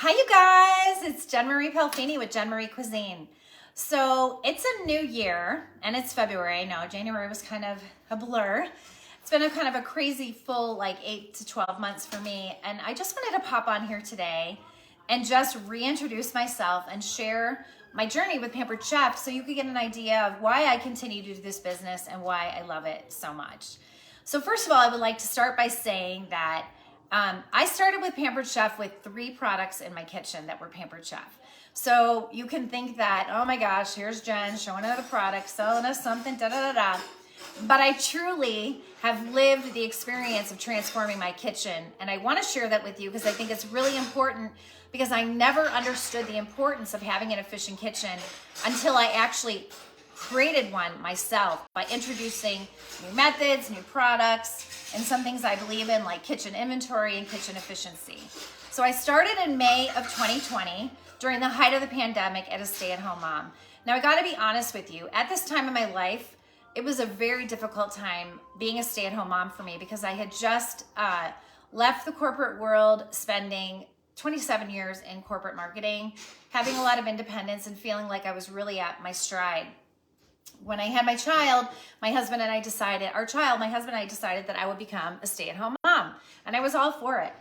Hi, you guys. It's Jenn Pelfini with Jenn Cuisine. So it's a new year and it's February. No, January was kind of a blur. It's been a kind of a crazy full 8 to 12 months for me. And I just wanted to pop on here today and just reintroduce myself and share my journey with Pampered Chef so you could get an idea of why I continue to do this business and why I love it so much. So first of all, I would like to start by saying that I started with Pampered Chef with 3 products in my kitchen that were Pampered Chef. So you can think that, oh my gosh, here's Jenn showing us the product, selling us something, da-da-da-da. But I truly have lived the experience of transforming my kitchen. And I want to share that with you because I think it's really important, because I never understood the importance of having an efficient kitchen until I actually created one myself by introducing new methods, new products, and some things I believe in, like kitchen inventory and kitchen efficiency. So I started in May of 2020 during the height of the pandemic as a stay-at-home mom. Now I gotta be honest with you, at this time in my life, it was a very difficult time being a stay-at-home mom for me because I had just left the corporate world, spending 27 years in corporate marketing, having a lot of independence and feeling like I was really at my stride. When I had my child, my husband and I decided that I would become a stay-at-home mom. And I was all for it.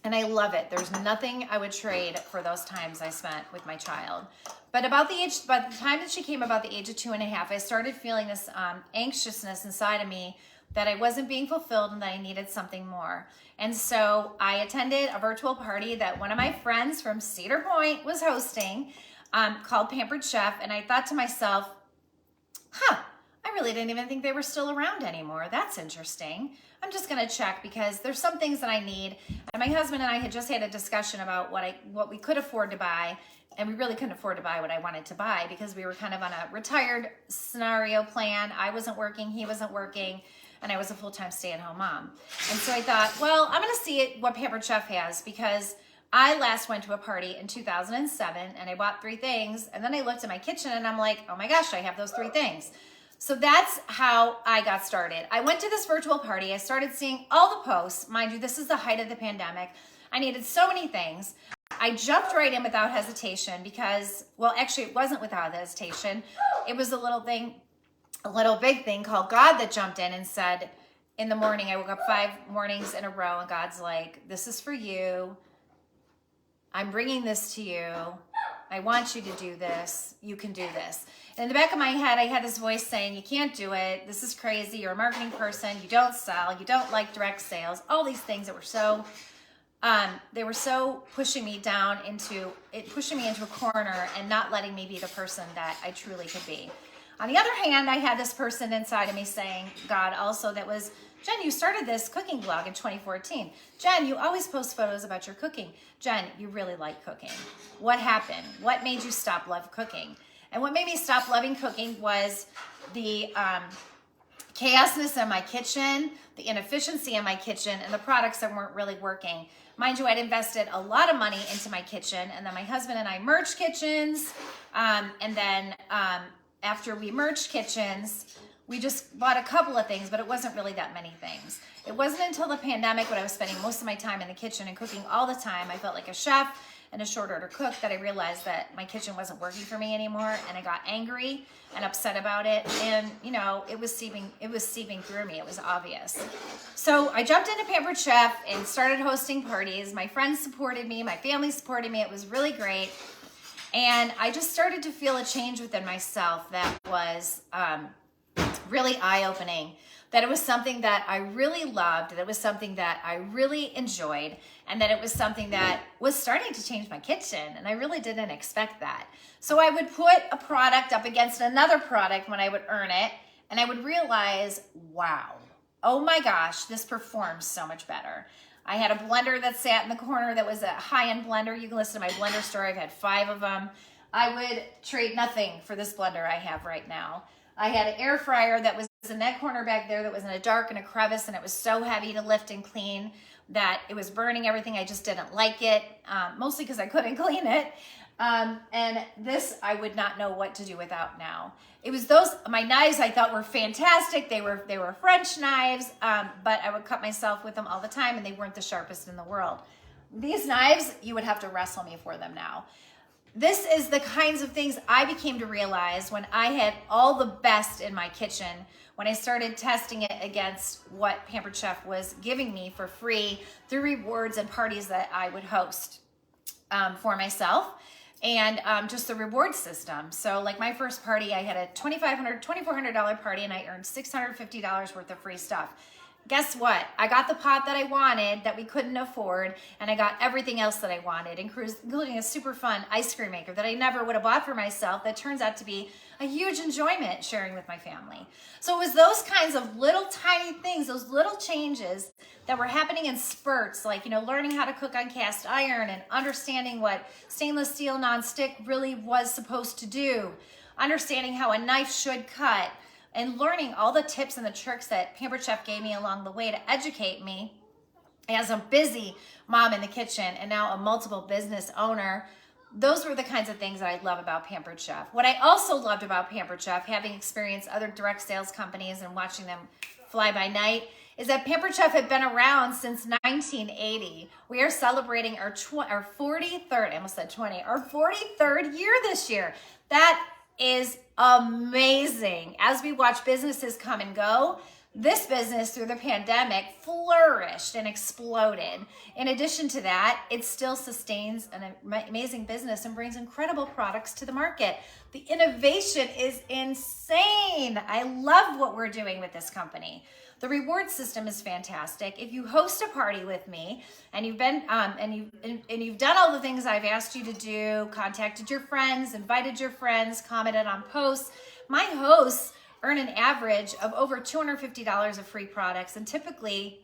And I love it. There's nothing I would trade for those times I spent with my child. But by the time that she came about the age of 2.5, I started feeling this anxiousness inside of me that I wasn't being fulfilled and that I needed something more. And so I attended a virtual party that one of my friends from Cedar Point was hosting, called Pampered Chef, and I thought to myself, I really didn't even think they were still around anymore. That's interesting. I'm just gonna check because there's some things that I need. And my husband and I had just had a discussion about what we could afford to buy, and we really couldn't afford to buy what I wanted to buy because we were kind of on a retired scenario plan. I wasn't working, he wasn't working, and I was a full-time stay-at-home mom. And so I thought, well, I'm gonna see what Pampered Chef has, because I last went to a party in 2007 and I bought 3 things, and then I looked at my kitchen and I'm like, oh my gosh, I have those 3 things. So that's how I got started. I went to this virtual party. I started seeing all the posts. Mind you, this is the height of the pandemic. I needed so many things. I jumped right in without hesitation because, well, actually it wasn't without hesitation. It was a little big thing called God that jumped in and said, in the morning, I woke up 5 mornings in a row and God's like, this is for you. I'm bringing this to you. I want you to do this. You can do this. And in the back of my head, I had this voice saying, you can't do it. This is crazy. You're a marketing person. You don't sell. You don't like direct sales. All these things that were so, they were so pushing me into a corner and not letting me be the person that I truly could be. On the other hand, I had this person inside of me saying, God also, that was, Jenn, you started this cooking blog in 2014. Jenn, you always post photos about your cooking. Jenn, you really like cooking. What happened? What made you stop love cooking? And what made me stop loving cooking was the chaosness in my kitchen, the inefficiency in my kitchen, and the products that weren't really working. Mind you, I'd invested a lot of money into my kitchen, and then my husband and I merged kitchens, and then after we merged kitchens, we just bought a couple of things, but it wasn't really that many things. It wasn't until the pandemic, when I was spending most of my time in the kitchen and cooking all the time, I felt like a chef and a short order cook, that I realized that my kitchen wasn't working for me anymore, and I got angry and upset about it, and it was seeping through me. It was obvious. So I jumped into Pampered Chef and started hosting parties. My friends supported me, my family supported me. It was really great. And I just started to feel a change within myself that was really eye-opening, that it was something that I really loved, that it was something that I really enjoyed, and that it was something that was starting to change my kitchen, and I really didn't expect that. So I would put a product up against another product when I would earn it, and I would realize, wow, oh my gosh, this performs so much better. I had a blender that sat in the corner that was a high-end blender. You can listen to my blender story. I've had 5 of them. I would trade nothing for this blender I have right now. I had an air fryer that was in that corner back there that was in a dark and a crevice, and it was so heavy to lift and clean that it was burning everything. I just didn't like it, mostly because I couldn't clean it. And this I would not know what to do without now. It was my knives I thought were fantastic. They were French knives, but I would cut myself with them all the time, and they weren't the sharpest in the world. These knives, you would have to wrestle me for them now. This is the kinds of things I became to realize when I had all the best in my kitchen, when I started testing it against what Pampered Chef was giving me for free through rewards and parties that I would host for myself, and just the reward system. So like my first party, I had a $2,400 party, and I earned $650 worth of free stuff. Guess what? I got the pot that I wanted that we couldn't afford, and I got everything else that I wanted, including a super fun ice cream maker that I never would have bought for myself that turns out to be a huge enjoyment sharing with my family. So it was those kinds of little tiny things, those little changes that were happening in spurts, like, you know, learning how to cook on cast iron and understanding what stainless steel nonstick really was supposed to do, understanding how a knife should cut, and learning all the tips and the tricks that Pampered Chef gave me along the way to educate me as a busy mom in the kitchen and now a multiple business owner. Those were the kinds of things that I love about Pampered Chef. What I also loved about Pampered Chef, having experienced other direct sales companies and watching them fly by night, is that Pampered Chef had been around since 1980. We are celebrating our 43rd, I almost said 20, our 43rd year this year. That is amazing. As we watch businesses come and go, this business through the pandemic flourished and exploded. In addition to that, it still sustains an amazing business and brings incredible products to the market. The innovation is insane. I love what we're doing with this company. The reward system is fantastic. If you host a party with me and you've been you've done all the things I've asked you to do, contacted your friends, invited your friends, commented on posts, my hosts earn an average of over $250 of free products, and typically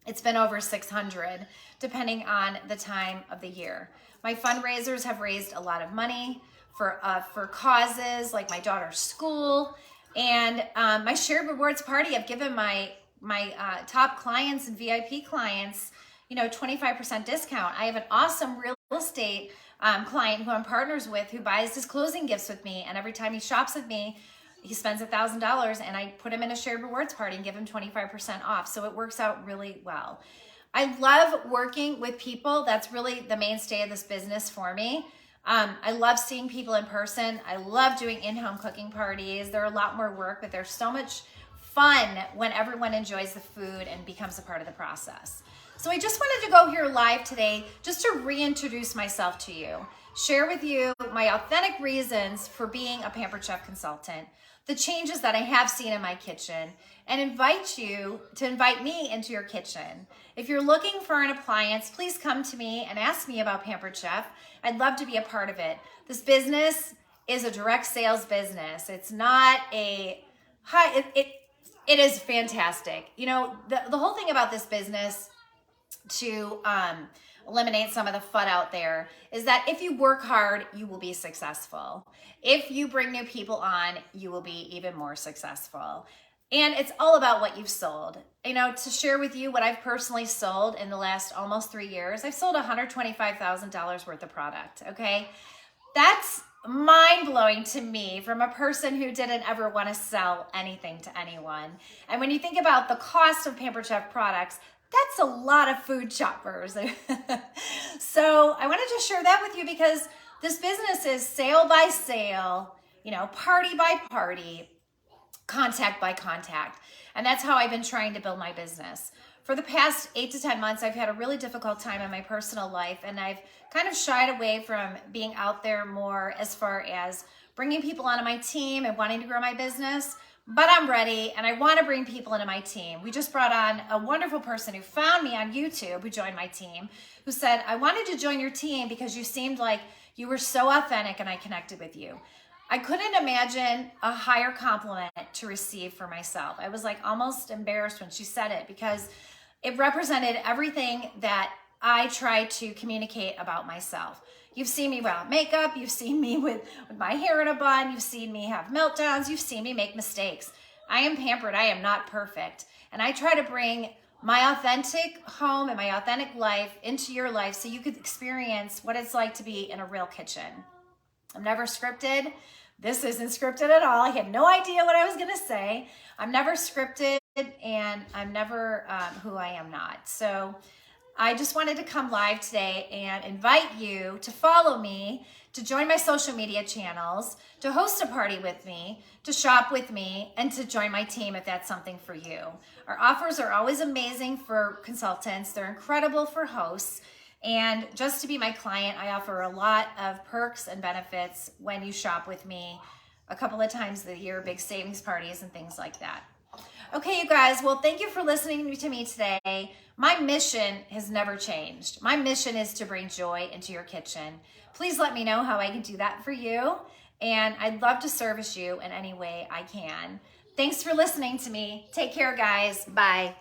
it's been over $600 depending on the time of the year. My fundraisers have raised a lot of money for causes like my daughter's school. And my shared rewards party, I've given my top clients and VIP clients, 25% discount. I have an awesome real estate client who I'm partners with who buys his closing gifts with me. And every time he shops with me, he spends $1,000, and I put him in a shared rewards party and give him 25% off. So it works out really well. I love working with people. That's really the mainstay of this business for me. I love seeing people in person. I love doing in-home cooking parties. They're a lot more work, but they're so much fun when everyone enjoys the food and becomes a part of the process. So I just wanted to go here live today just to reintroduce myself to you, share with you my authentic reasons for being a Pampered Chef consultant, the changes that I have seen in my kitchen, and invite you to invite me into your kitchen. If you're looking for an appliance, please come to me and ask me about Pampered Chef. I'd love to be a part of it. This business is a direct sales business. It's not a high, it is fantastic. The whole thing about this business, to eliminate some of the FUD out there, is that if you work hard, you will be successful. If you bring new people on, you will be even more successful. And it's all about what you've sold. To share with you what I've personally sold in the last almost 3 years, I've sold $125,000 worth of product, okay? That's mind-blowing to me from a person who didn't ever want to sell anything to anyone. And when you think about the cost of Pampered Chef products, that's a lot of food shoppers. So I wanted to share that with you because this business is sale by sale, party by party, contact by contact. And that's how I've been trying to build my business. For the past 8 to 10 months, I've had a really difficult time in my personal life, and I've kind of shied away from being out there more as far as bringing people onto my team and wanting to grow my business. But I'm ready, and I want to bring people into my team. We just brought on a wonderful person who found me on YouTube, who joined my team, who said, I wanted to join your team because you seemed like you were so authentic and I connected with you. I couldn't imagine a higher compliment to receive for myself. I was like almost embarrassed when she said it because it represented everything that I try to communicate about myself. You've seen me without makeup. You've seen me with my hair in a bun. You've seen me have meltdowns. You've seen me make mistakes. I am pampered. I am not perfect. And I try to bring my authentic home and my authentic life into your life so you could experience what it's like to be in a real kitchen. I'm never scripted. This isn't scripted at all. I had no idea what I was going to say. I'm never scripted, and I'm never who I am not. So I just wanted to come live today and invite you to follow me, to join my social media channels, to host a party with me, to shop with me, and to join my team if that's something for you. Our offers are always amazing for consultants. They're incredible for hosts. And just to be my client, I offer a lot of perks and benefits when you shop with me a couple of times a year, big savings parties and things like that. Okay, you guys, well, thank you for listening to me today. My mission has never changed. My mission is to bring joy into your kitchen. Please let me know how I can do that for you. And I'd love to service you in any way I can. Thanks for listening to me. Take care, guys. Bye.